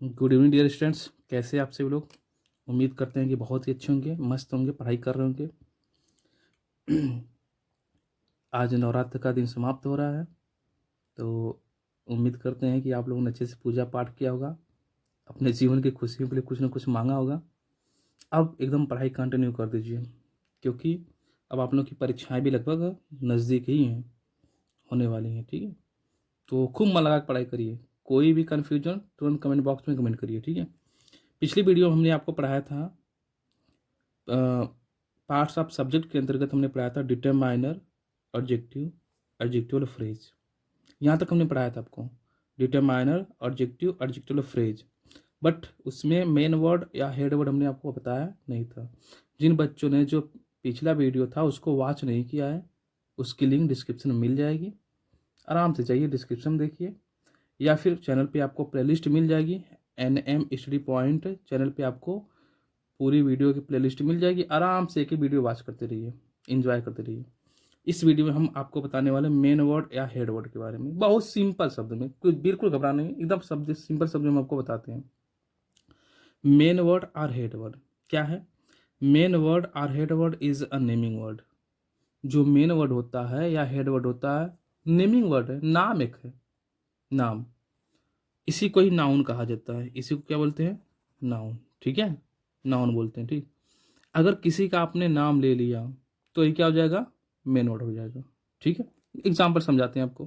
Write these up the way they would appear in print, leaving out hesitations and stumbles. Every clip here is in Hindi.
गुड इवनिंग डियर स्टूडेंट्स, कैसे आप सभी लोग। उम्मीद करते हैं कि बहुत ही अच्छे होंगे, मस्त होंगे, पढ़ाई कर रहे होंगे। आज नवरात्र का दिन समाप्त हो रहा है, तो उम्मीद करते हैं कि आप लोगों ने अच्छे से पूजा पाठ किया होगा, अपने जीवन की खुशियों के लिए कुछ ना कुछ मांगा होगा। अब एकदम पढ़ाई कंटिन्यू कर दीजिए, क्योंकि अब आप लोगों की परीक्षाएं भी लगभग नज़दीक ही हैं, होने वाली हैं। ठीक है, तो खूब मन लगा के पढ़ाई करिए। कोई भी कन्फ्यूजन तुरंत कमेंट बॉक्स में कमेंट करिए। ठीक है, पिछली वीडियो में हमने आपको पढ़ाया था, पार्ट्स ऑफ सब्जेक्ट के अंतर्गत हमने पढ़ाया था डिटरमाइनर, ऑब्जेक्टिव, एडजेक्टिव और फ्रेज। यहाँ तक हमने पढ़ाया था आपको डिटरमाइनर, ऑब्जेक्टिव, एडजेक्टिव और फ्रेज। बट उसमें मेन वर्ड या हेड वर्ड हमने आपको बताया नहीं था। जिन बच्चों ने जो पिछला वीडियो था उसको वॉच नहीं किया है, उसकी लिंक डिस्क्रिप्शन में मिल जाएगी। आराम से जाइए, डिस्क्रिप्शन देखिए, या फिर चैनल पे आपको प्लेलिस्ट मिल जाएगी। NM स्टडी पॉइंट चैनल पे आपको पूरी वीडियो की प्लेलिस्ट मिल जाएगी। आराम से एक ही वीडियो वॉच करते रहिए, एंजॉय करते रहिए। इस वीडियो में हम आपको बताने वाले मेन वर्ड या हेड वर्ड के बारे में, बहुत सिंपल शब्द में, कुछ बिल्कुल घबराना नहीं, एकदम शब्द सिंपल शब्द में हम आपको बताते हैं। मेन वर्ड और हेड वर्ड क्या है? मेन वर्ड और head word is a naming word. जो मेन वर्ड होता है या हेड वर्ड होता है, नेमिंग वर्ड है, नाम एक है, नाम। इसी को ही नाउन कहा जाता है। इसी को क्या बोलते हैं? नाउन। ठीक है, नाउन बोलते हैं। ठीक, अगर किसी का आपने नाम ले लिया तो ये क्या हो जाएगा? मेन वर्ड हो जाएगा। ठीक है, एग्जाम्पल समझाते हैं आपको।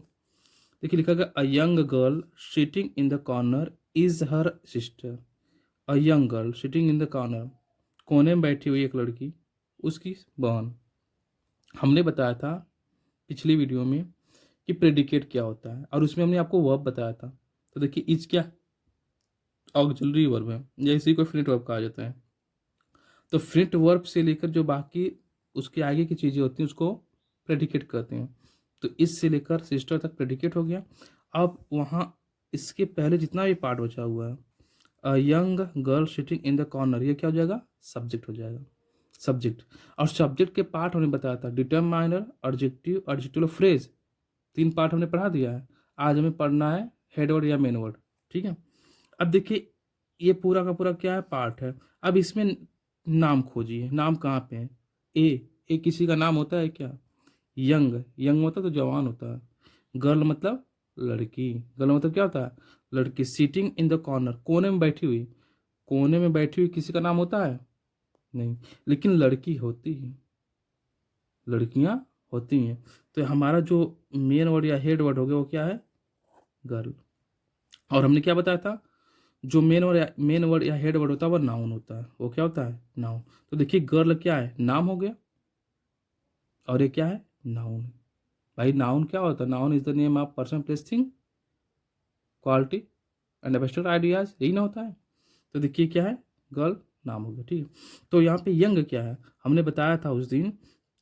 देखिए, लिखा गया, a young girl sitting in the corner is her sister. A young girl sitting in the corner, कोने में बैठी हुई एक लड़की उसकी बहन। हमने बताया था पिछली वीडियो में कि प्रेडिकेट क्या होता है, और उसमें हमने आपको वर्ब बताया था। तो देखिए, इज क्या? ऑक्सिलरी वर्ब है, या इसी को फिनिट वर्ब कहा जाता है। तो फिनिट वर्ब से लेकर जो बाकी उसके आगे की चीज़ें होती हैं उसको प्रेडिकेट कहते हैं। तो इस से लेकर सिस्टर तक प्रेडिकेट हो गया। अब वहाँ इसके पहले जितना भी पार्ट बचा हुआ है, a young girl sitting in the corner, ये क्या हो जाएगा? सब्जेक्ट हो जाएगा, सब्जेक्ट। और सब्जेक्ट के पार्ट हमने बताया था डिटरमाइनर, एडजेक्टिव, एडजेक्टिव और फ्रेज। 3 पार्ट हमने पढ़ा दिया है। आज हमें पढ़ना है हेड वर्ड या मेन वर्ड। ठीक है, अब देखिए, ये पूरा का पूरा क्या है? पार्ट है। अब इसमें नाम खोजिए। नाम कहाँ पे है? ए किसी का नाम होता है क्या? यंग, यंग मतलब तो जवान होता है। गर्ल मतलब लड़की, गर्ल मतलब क्या होता है? लड़की। सीटिंग इन द कॉर्नर, कोने में बैठी हुई। कोने में बैठी हुई किसी का नाम होता है? नहीं, लेकिन लड़की होती है, लड़कियां होती हैं। तो हमारा जो मेन वर्ड या हेड वर्ड हो गया वो क्या है? गर्ल। और हमने क्या बताया था? जो मेन वर्ड या हेड वर्ड होता है वो नाउन होता है। वो क्या होता है? नाउन। तो देखिए, गर्ल क्या है? नाम हो गया, और ये क्या है? नाउन। भाई, नाउन क्या होता है? Noun is the name of person, place, thing, quality and abstract ideas, यही ना होता है। तो देखिए क्या है? गर्ल नाम हो गया। ठीक है, तो यहाँ पे यंग क्या है? हमने बताया था उस दिन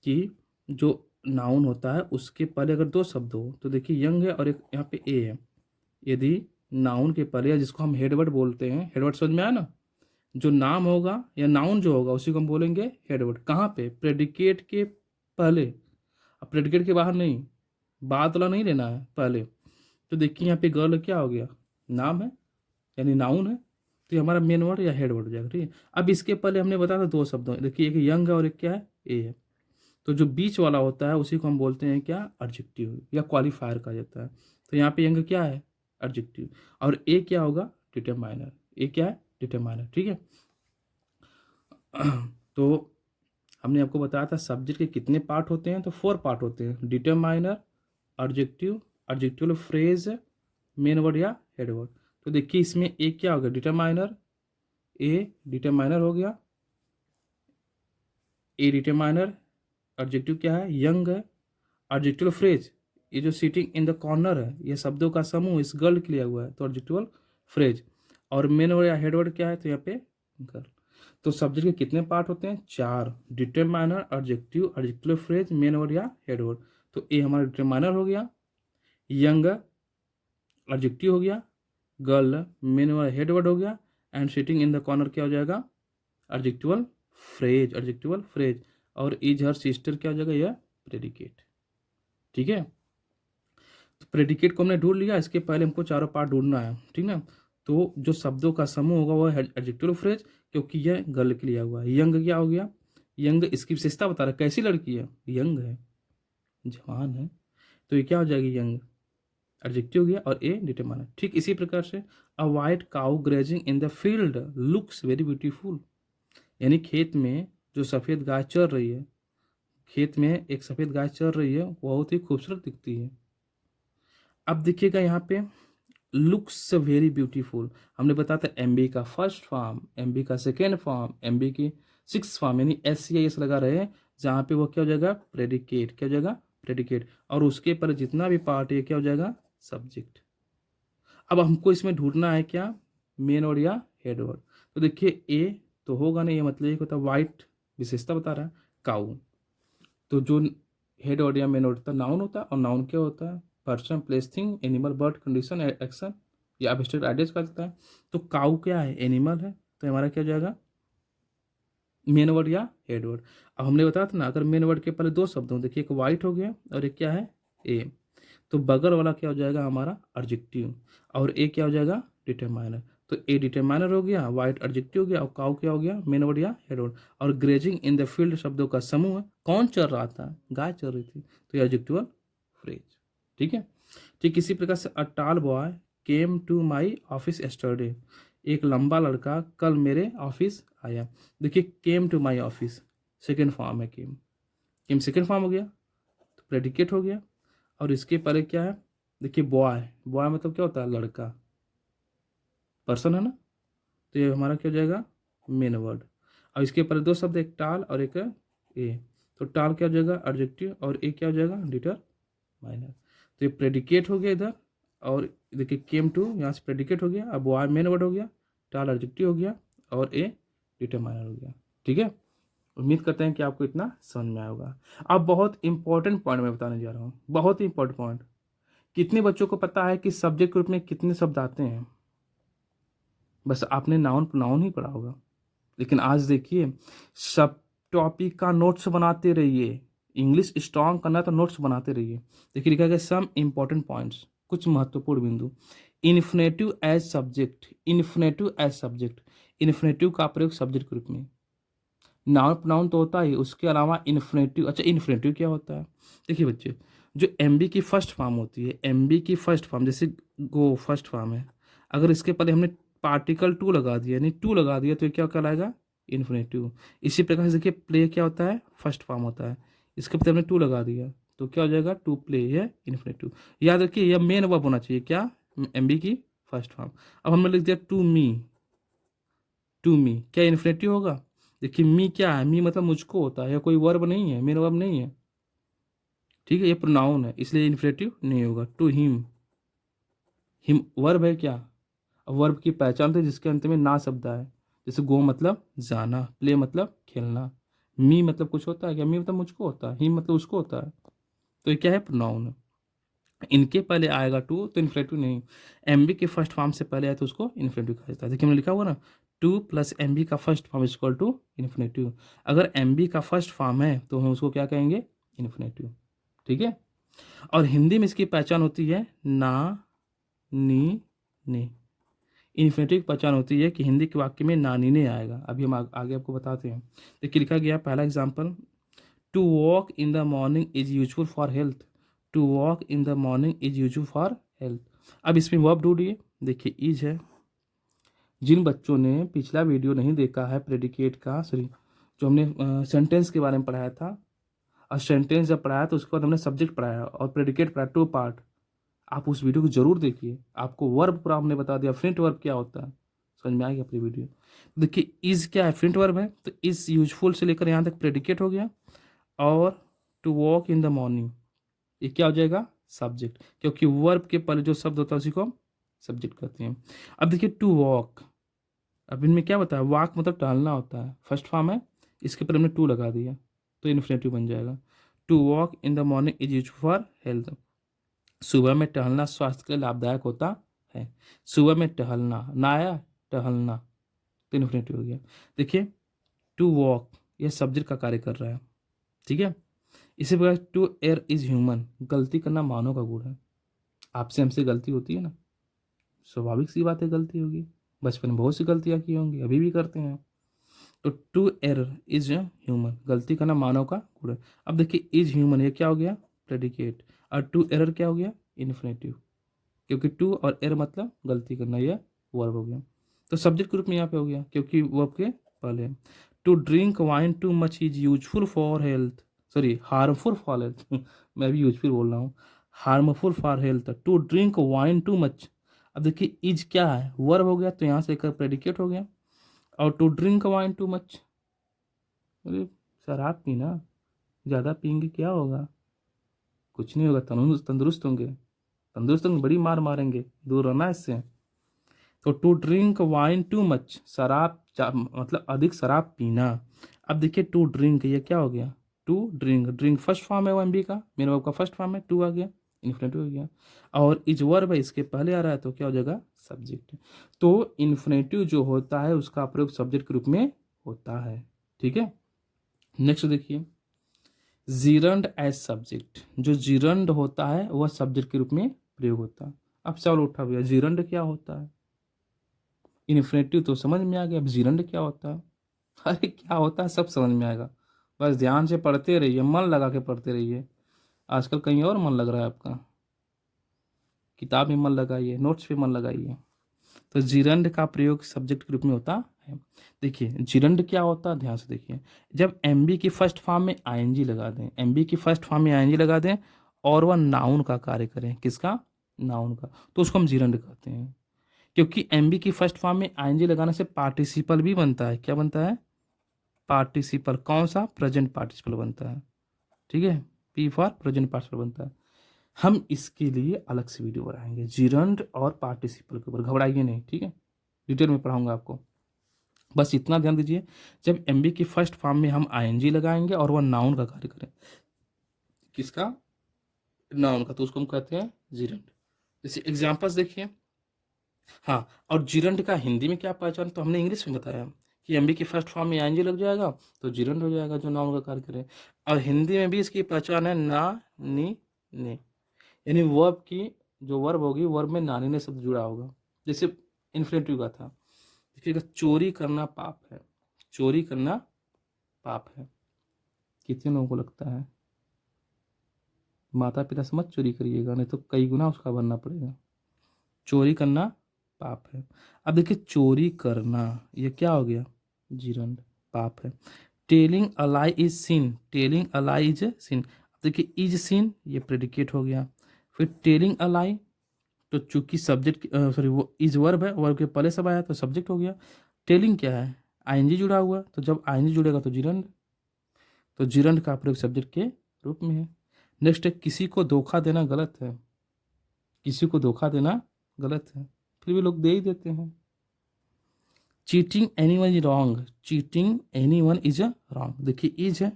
कि जो नाउन होता है उसके पहले अगर 2 शब्द हो, तो देखिए यंग है और एक यहाँ पे ए है। यदि नाउन के पहले, या जिसको हम हेडवर्ड बोलते हैं, हेडवर्ड समझ में आया ना? जो नाम होगा या नाउन जो होगा उसी को हम बोलेंगे हेडवर्ड। कहाँ पे? प्रेडिकेट के पहले। अब प्रेडिकेट के बाहर नहीं, बाद वाला नहीं लेना है, पहले। तो देखिए यहाँ पे गर्ल क्या हो गया? नाम है, यानी नाउन है। तो ये हमारा मेन वर्ड या हेड वर्ड हो जाएगा। ठीक है, अब इसके पहले हमने बताया था 2 शब्द हैं। देखिए, एक यंग है और एक क्या है? ए है। तो जो बीच वाला होता है उसी को हम बोलते हैं क्या? एडजेक्टिव या क्वालिफायर कहा जाता है। तो यहाँ पे यंग क्या है? एडजेक्टिव। और ए क्या होगा? डिटरमाइनर। ए क्या है? डिटरमाइनर। ठीक है, तो हमने आपको बताया था सब्जेक्ट के कितने पार्ट होते हैं। तो 4 पार्ट होते हैं, determiner, adjective, adjective phrase, main word या हेड वर्ड। तो देखिए, इसमें ए क्या होगा? डिटरमाइनर। ए डिटरमाइनर हो गया, ए डिटरमाइनर। एडजेक्टिव क्या है? यंग है। एडजेक्टिव फ्रेज, ये जो सिटिंग इन द कॉर्नर है, ये शब्दों का समूह इस गर्ल के लिए हुआ है, तो एडजेक्टिव फ्रेज। और मेन वर्ड या हेड वर्ड क्या है? तो यहाँ पे गर्ल। तो सब्जेक्ट के कितने पार्ट होते हैं? 4, determiner, adjective, adjective phrase, main word या हेड वर्ड। तो ए हमारा डिटरमाइनर हो गया, यंग एडजेक्टिव हो गया, girl main word head word हो गया, and sitting in the corner क्या हो जाएगा? Adjectival phrase, adjectival phrase. और इज हर सिस्टर क्या हो जाएगा? यह प्रेडिकेट। ठीक है, तो प्रेडिकेट को हमने ढूंढ लिया। इसके पहले हमको चारों पार्ट ढूंढना है। ठीक ना, तो जो शब्दों का समूह होगा वो है एडजेक्टिव फ्रेज, क्योंकि यह गर्ल के लिए हुआ है। यंग क्या हो गया, यंग इसकी विशेषता बता रहा है, कैसी लड़की है, यंग है, जवान है, तो ये क्या हो जाएगी, यंग एडजेक्टिव हो गया और ए डिटरमाइनर। ठीक इसी प्रकार से अ white cow grazing in the field looks very beautiful, यानी खेत में जो सफ़ेद गाय चर रही है, खेत में एक सफ़ेद गाय चर रही है, वो बहुत ही खूबसूरत दिखती है। अब देखिएगा यहाँ पे लुक्स वेरी ब्यूटीफुल, हमने बताया था एमबी का फर्स्ट फॉर्म, एमबी का सेकेंड फॉर्म, एमबी की सिक्स फॉर्म, यानी एस सी आई एस लगा रहे हैं, जहाँ पे वो क्या हो जाएगा, प्रेडिकेट, क्या हो जाएगा, प्रेडिकेट, और उसके पर जितना भी पार्ट है क्या हो जाएगा, सब्जेक्ट। अब हमको इसमें ढूंढना है क्या, मेन वर्ड या हेड वर्ड। तो देखिए ए तो होगा नहीं, ये मतलब ये होता है वाइट, विशेषता बता रहा है, काऊ, तो जो हेड वर्ड या मेन वर्ड होता है नाउन होता है, और नाउन क्या होता है, person, place, thing, animal, bird, condition, action या एब्स्ट्रैक्ट आइडियाज का देता है। तो काऊ क्या है, एनिमल है, तो हमारा क्या हो जाएगा, मेन वर्ड या हेड वर्ड। अब हमने बताया था ना, अगर मेन वर्ड के पहले दो शब्द हों, देखिए एक वाइट हो गया और एक क्या है, ए, तो बगल वाला क्या हो जाएगा हमारा एडजेक्टिव, और ए क्या हो जाएगा, डिटरमाइनर। तो ए डिटरमाइनर हो गया, वाइट एडजेक्टिव हो गया, और काउ क्या हो गया, मेन वर्ड या हेड वर्ड। और ग्रेजिंग इन द फील्ड शब्दों का समूह है, कौन चल रहा था, गाय चल रही थी, तो ये एडजेक्टिवल फ्रेज। ठीक है। ठीक इसी प्रकार से a tall boy came to my office yesterday, एक लंबा लड़का कल मेरे ऑफिस आया। देखिए came to my office second form है, केम, केम सेकेंड फॉर्म हो गया, तो प्रेडिकेट हो गया, और इसके पहले क्या है, देखिए बॉय, बॉय मतलब क्या होता है, लड़का, पर्सन है ना, तो ये हमारा क्या हो जाएगा, मेन वर्ड। और इसके पहले दो शब्द, एक टाल और एक ए, तो टाल क्या हो जाएगा, एडजेक्टिव, और ए क्या हो जाएगा, डिटरमाइनर। तो ये प्रेडिकेट हो गया इधर, और देखिए केम टू यहाँ से प्रेडिकेट हो गया, अब बॉय मेन वर्ड हो गया, टाल एडजेक्टिव हो गया, और ए डिटरमाइनर हो गया। ठीक है, उम्मीद करते हैं कि आपको इतना समझ में आया होगा। अब बहुत इंपॉर्टेंट पॉइंट मैं बताने जा रहा हूँ, बहुत ही इंपॉर्टेंट पॉइंट। कितने बच्चों को पता है कि सब्जेक्ट ग्रुप में कितने शब्द आते हैं, बस आपने नाउन प्रोनाउन ही पढ़ा होगा, लेकिन आज देखिए सब टॉपिक का नोट्स बनाते रहिए, इंग्लिश स्ट्रांग करना है तो नोट्स बनाते रहिए। देखिए लिखा गया सम इंपॉर्टेंट पॉइंट्स, कुछ महत्वपूर्ण बिंदु। Infinitive as subject, infinitive as subject, infinitive का प्रयोग सब्जेक्ट ग्रुप में, नाउन प्रोनाउन तो होता ही, उसके अलावा इन्फिनेटिव। अच्छा इन्फिनेटिव क्या होता है, देखिए बच्चे, जो एमबी की फर्स्ट फॉर्म होती है, एमबी की फर्स्ट फॉर्म, जैसे गो फर्स्ट फॉर्म है, अगर इसके पहले हमने पार्टिकल टू लगा दिया, यानी टू लगा दिया, तो ये क्या कहलाएगा, इन्फिनेटिव। इसी प्रकार से देखिए प्ले क्या होता है, फर्स्ट फॉर्म होता है, इसके पहले हमने टू लगा दिया, तो क्या हो जाएगा, टू प्ले, ये इन्फिनेटिव। याद रखिए यह मेन वर्ब होना चाहिए, क्या, एमबी की फर्स्ट फॉर्म। अब हमने लिख दिया टू मी, टू मी क्या इन्फिनेटिव होगा, देखिए मी क्या है, मी मतलब मुझको होता है, या कोई वर्ब नहीं है, मेन वर्ब नहीं है, ठीक है, ये प्रोनाउन है, इसलिए इन्फिनेटिव नहीं होगा। टू हिम, हिम वर्ब है क्या, अब वर्ब की पहचान तो जिसके अंत में ना शब्द है, जैसे गो मतलब जाना, प्ले मतलब खेलना, मी मतलब कुछ होता है क्या, मी मतलब मुझको होता है, हिम मतलब उसको होता है, तो ये क्या है, प्रोनाउन है। इनके पहले आएगा टू तो इन्फिनेटिव नहीं, एमबी के फर्स्ट फॉर्म से पहले आए तो उसको इन्फिनेटिव कहा जाता है। देखिए हमने लिखा हुआ ना, टू प्लस एमबी का first form is equal to infinitive, अगर एमबी का फर्स्ट फॉर्म है तो हम उसको क्या कहेंगे, इन्फिनेटिव। ठीक है, और हिंदी में इसकी पहचान होती है ना, नी, ने। इन्फिनेटिव की पहचान होती है कि हिंदी के वाक्य में ना, नी, ने आएगा, अभी हम आगे आपको बताते हैं। देखिए लिखा गया पहला example, to walk in the morning is useful for health, to walk in the morning is useful for health. अब इसमें वर्ब ढूंढिए, देखिए इज है, जिन बच्चों ने पिछला वीडियो नहीं देखा है प्रेडिकेट का, सॉरी जो हमने सेंटेंस के बारे में पढ़ाया था, और सेंटेंस जब पढ़ाया तो उसके बाद हमने सब्जेक्ट पढ़ाया और प्रेडिकेट पढ़ाया, टू पार्ट, आप उस वीडियो को जरूर देखिए, आपको वर्ब पूरा हमने बता दिया, फ्रंट वर्ब क्या होता है, समझ में आएगी अपनी वीडियो। देखिए इज क्या है, फ्रंट वर्ब है, तो इज यूजफुल से लेकर यहाँ तक प्रेडिकेट हो गया, और to walk in the morning ये क्या हो जाएगा, सब्जेक्ट, क्योंकि वर्ब के पहले जो शब्द होता है उसी को हम सब्जेक्ट कहते हैं। अब देखिए टू वॉक, अब इनमें क्या बताया, वॉक मतलब टहलना होता है, फर्स्ट फॉर्म है, इसके पर हमने टू लगा दिया तो इन्फिनेटिव बन जाएगा। To walk in the morning is use for health, सुबह में टहलना स्वास्थ्य के लिए लाभदायक होता है, सुबह में टहलना, ना आया टहलना, तो इन्फिनेटिव हो गया। देखिए टू वॉक यह सब्जेक्ट का कार्य कर रहा है, ठीक है। इसी प्रकार टू एयर इज ह्यूमन, गलती करना मानव का गुण है, आपसे हमसे गलती होती है ना, स्वाभाविक सी बात है, गलती होगी। बचपन में बहुत सी गलतियाँ की होंगी, अभी भी करते हैं। तो टू एरर इज ह्यूमन, गलती करना मानव का गुण है। अब देखिए इज ह्यूमन, ये क्या हो गया, प्रेडिकेट, और टू एरर क्या हो गया, इन्फिनेटिव, क्योंकि टू और एरर मतलब गलती करना, यह वर्ब हो गया। तो सब्जेक्ट ग्रुप में यहाँ पे हो गया क्योंकि वर्ब के पहले। To drink wine too much is useful for health, sorry harmful for health मैं भी यूजफुल बोल रहा हूँ, harmful for health. To drink wine too much, अब देखिए इज क्या है, वर्ब हो गया, तो यहाँ से एक प्रेडिकेट हो गया। और to drink wine too much, अरे शराब पीना, ज़्यादा पियेंगे क्या होगा, कुछ नहीं होगा, तंदुरुस्त होंगे, तंदुरुस्त होंगे, बड़ी मार मारेंगे, दूर रहना इससे। तो to drink wine too much, शराब मतलब अधिक शराब पीना। अब देखिए टू ड्रिंक, ये क्या हो गया, to drink, drink first form है वो एमबी का, मेरे वर्ब का फर्स्ट फॉर्म है, टू आ गया, इन्फिनेटिव हो गया। और इज वर्ब है, इसके पहले आ रहा है, तो क्या हो जाएगा, सब्जेक्ट। तो इन्फिनेटिव जो होता है उसका प्रयोग सब्जेक्ट के रूप में होता है। ठीक है, नेक्स्ट देखिए, जीरंड एज सब्जेक्ट, जो जीरंड होता है वह सब्जेक्ट के रूप में प्रयोग होता है। अब सवाल उठा भैया जीरंड क्या होता है, इन्फिनेटिव तो समझ में आ गया, अब जीरंड क्या होता है। अरे क्या होता है सब समझ में आएगा, बस ध्यान से पढ़ते रहिए, मन लगा के पढ़ते रहिए। आजकल कहीं और मन लग रहा है आपका, किताब में मन लगाइए, नोट्स पे मन लगाइए। तो जीरंड का प्रयोग सब्जेक्ट के रूप में होता है। देखिए जीरंड क्या होता है, ध्यान से देखिए, जब एमबी की फर्स्ट फॉर्म में आईएनजी लगा दें, एमबी की फर्स्ट फॉर्म में आईएनजी लगा दें और वह नाउन का कार्य करें, किसका, नाउन का, तो उसको हम जीरंड कहते हैं। क्योंकि एमबी की फर्स्ट फॉर्म में आईएनजी लगाने से पार्टिसिपल भी बनता है, क्या बनता है, पार्टिसिपल, कौन सा, प्रेजेंट पार्टिसिपल बनता है। ठीक है, पी फॉर प्रेजेंट पार्टिसिपल बनता है। हम इसके लिए अलग से वीडियो बनाएंगे जीरंड और पार्टिसिपल के ऊपर, घबराइए नहीं, ठीक है, डिटेल में पढ़ाऊंगा आपको। बस इतना ध्यान दीजिए, जब एमबी की फर्स्ट फॉर्म में हम आईएनजी लगाएंगे और वह नाउन का कार्य करें, किसका, नाउन का, तो उसको हम कहते हैं जीरंड। जैसे एग्जांपल्स देखिए, हाँ, और जीरंड का हिंदी में क्या पहचान, तो हमने इंग्लिश में बताया कि एमबी की फर्स्ट फॉर्म में आईएनजी लग जाएगा तो जीरंड हो जाएगा, जो नाउन का कार्य करे। और हिंदी में भी इसकी पहचान है ना, नी, ने, यानी वर्ब की जो वर्ब होगी, वर्ब में नानी ने शब्द जुड़ा होगा। जैसे इन्फिनेटिव का था, देखिएगा, चोरी करना पाप है, चोरी करना पाप है, कितने लोगों को लगता है, माता पिता से मत चोरी करिएगा, नहीं तो कई गुना उसका भरना पड़ेगा। चोरी करना पाप है। अब देखिए चोरी करना, ये क्या हो गया, जीरंड, पाप है। Telling a lie is sin, telling a lie is sin, देखिए इज सिन, ये प्रेडिकेट हो गया। फिर टेलिंग अ लाई, तो चूंकि सब्जेक्ट, सॉरी वो इज वर्ब है, वर्ब के पहले सब आया तो सब्जेक्ट हो गया। टेलिंग क्या है, आईएनजी जुड़ा हुआ, तो जब आईएनजी जुड़ेगा तो जीरंड, तो जीरंड का प्रयोग सब्जेक्ट के रूप में है। नेक्स्ट है, किसी को धोखा देना गलत है, किसी को धोखा देना गलत है, फिर भी लोग दे ही देते हैं। Cheating anyone is wrong, cheating anyone is wrong, देखिए इज है,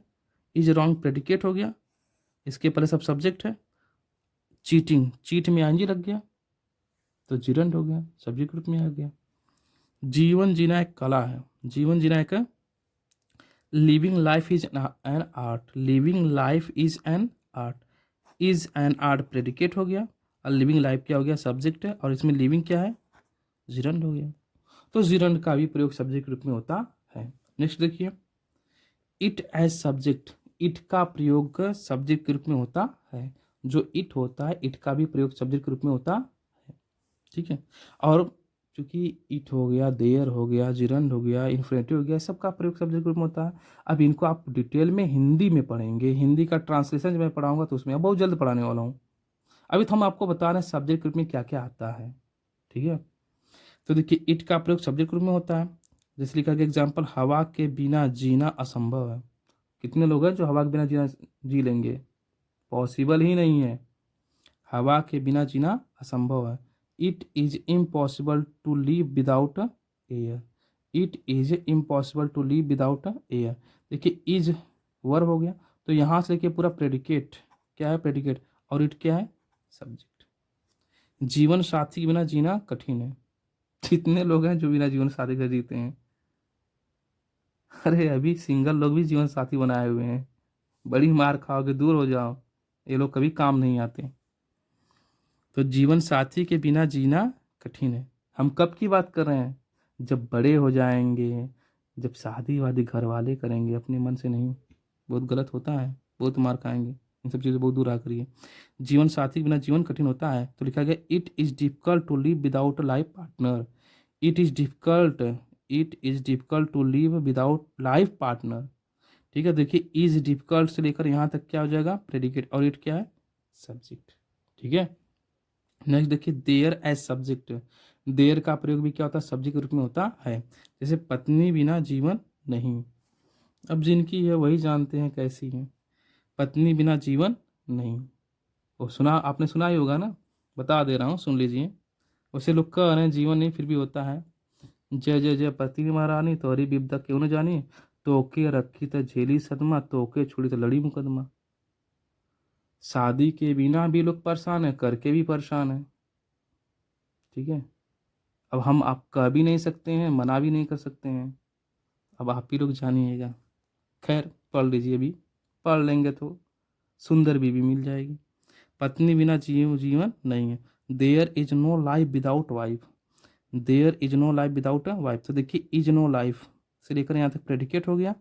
इज रॉन्ग प्रेडिकेट हो गया, इसके पहले सब सब्जेक्ट है। चीटिंग, चीट में आईएनजी लग गया तो जीरंड हो गया, सब्जेक्ट ग्रुप में आ गया। जीवन जीना एक कला है, जीवन जीना एक, living life is an art, living life is an art, is an art predicate हो गया, और लिविंग लाइफ क्या हो गया, सब्जेक्ट है, और इसमें लिविंग क्या है, जीरंड हो गया। तो जीरंड का भी प्रयोग सब्जेक्ट के रूप में होता है। नेक्स्ट देखिए, इट एज सब्जेक्ट, इट का प्रयोग सब्जेक्ट के रूप में होता है, जो इट होता है इट का भी प्रयोग सब्जेक्ट के रूप में होता है। ठीक है, और चूंकि इट हो गया, देयर हो गया, जीरंड हो गया, इन्फिनेटिव हो गया, सबका प्रयोग सब्जेक्ट ग्रुप में होता है। अब इनको आप डिटेल में हिंदी में पढ़ेंगे, हिंदी का ट्रांसलेशन जब मैं पढ़ाऊंगा तो उसमें बहुत जल्द पढ़ाने वाला हूँ। अभी तो हम आपको बता रहे हैं सब्जेक्ट ग्रुप में क्या क्या आता है। ठीक है, तो देखिए इट का प्रयोग सब्जेक्ट ग्रुप में होता है। जैसे लिखा गया एग्जाम्पल, हवा के बिना जीना असंभव है, कितने लोग हैं जो हवा के बिना जीना जी लेंगे, पॉसिबल ही नहीं है, हवा के बिना जीना असंभव है। It is impossible to live without air, it is impossible to live without air, देखिए इज वर्ब हो गया, तो यहाँ से लेके पूरा प्रेडिकेट, क्या है प्रेडिकेट, और इट क्या है, सब्जेक्ट। जीवन साथी के बिना जीना कठिन है, कितने लोग हैं जो बिना जीवन साथी के जीते हैं, अरे अभी सिंगल लोग भी जीवन साथी बनाए हुए हैं, बड़ी मार खाओगे, दूर हो जाओ, ये लोग कभी काम नहीं आते। तो जीवन साथी के बिना जीना कठिन है। हम कब की बात कर रहे हैं? जब बड़े हो जाएंगे, जब शादी वादी घर वाले करेंगे, अपने मन से नहीं। बहुत गलत होता है, बहुत मार खाएंगे। इन सब चीज़ें बहुत दूर आ करिए। जीवन साथी के बिना जीवन कठिन होता है। तो लिखा गया it is difficult to live without a life partner. It is difficult, it is difficult to live without life partner. ठीक है, देखिए इज डिफिकल्ट से लेकर यहाँ तक क्या हो जाएगा? प्रेडिकेट, और इट क्या है? सब्जेक्ट। ठीक है, नेक्स्ट देखिए देयर एज सब्जेक्ट। देयर का प्रयोग भी क्या होता है? सब्जेक्ट के रूप में होता है। जैसे पत्नी बिना जीवन नहीं। अब जिनकी है वही जानते हैं कैसी है। पत्नी बिना जीवन नहीं, वो सुना, आपने सुना ही होगा ना, बता दे रहा हूँ, सुन लीजिए। वैसे लोग कह रहे हैं जीवन नहीं, फिर भी होता है। जय जय जय पति महारानी, तोहरी विपदा क्यों न जानी, तोके रखी त झेली सदमा, तोके छोड़ी त लड़ी मुकदमा। शादी के बिना भी लोग परेशान है, करके भी परेशान है। ठीक है, अब हम आप कह भी नहीं सकते हैं, मना भी नहीं कर सकते हैं। अब आप ही लोग जानिएगा। खैर पढ़ लीजिए, अभी पढ़ लेंगे तो सुंदर बीवी मिल जाएगी। पत्नी बिना जीवन नहीं है। There is no life without wife. There is no life without a wife. तो देखिए इज नो लाइफ से लेकर यहाँ तक प्रेडिकेट हो गया,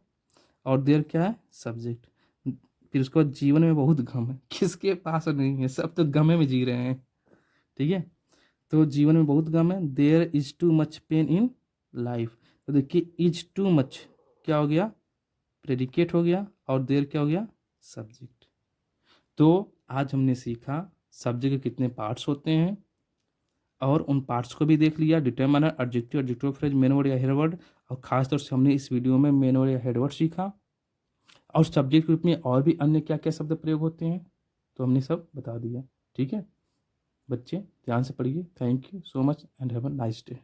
और देयर क्या है? सब्जेक्ट। फिर उसके बाद जीवन में बहुत गम है। किसके पास नहीं है? सब तो गमे में जी रहे हैं। ठीक है, तो जीवन में बहुत गम है। There is too much pain in life. तो देखिए इज टू मच क्या हो गया? प्रेडिकेट हो गया, और देयर क्या हो गया? सब्जेक्ट। तो आज हमने सीखा सब्जेक्ट के कितने पार्ट्स होते हैं, और उन पार्ट्स को भी देख लिया। Determiner, adjective, adjective phrase, main word या हेड वर्ड, और खासतौर से हमने इस वीडियो में मेन वर्ड या हेड वर्ड सीखा। और सब्जेक्ट के रूप में और भी अन्य क्या क्या शब्द प्रयोग होते हैं, तो हमने सब बता दिया। ठीक है बच्चे, ध्यान से पढ़िए। Thank you so much and have a nice day.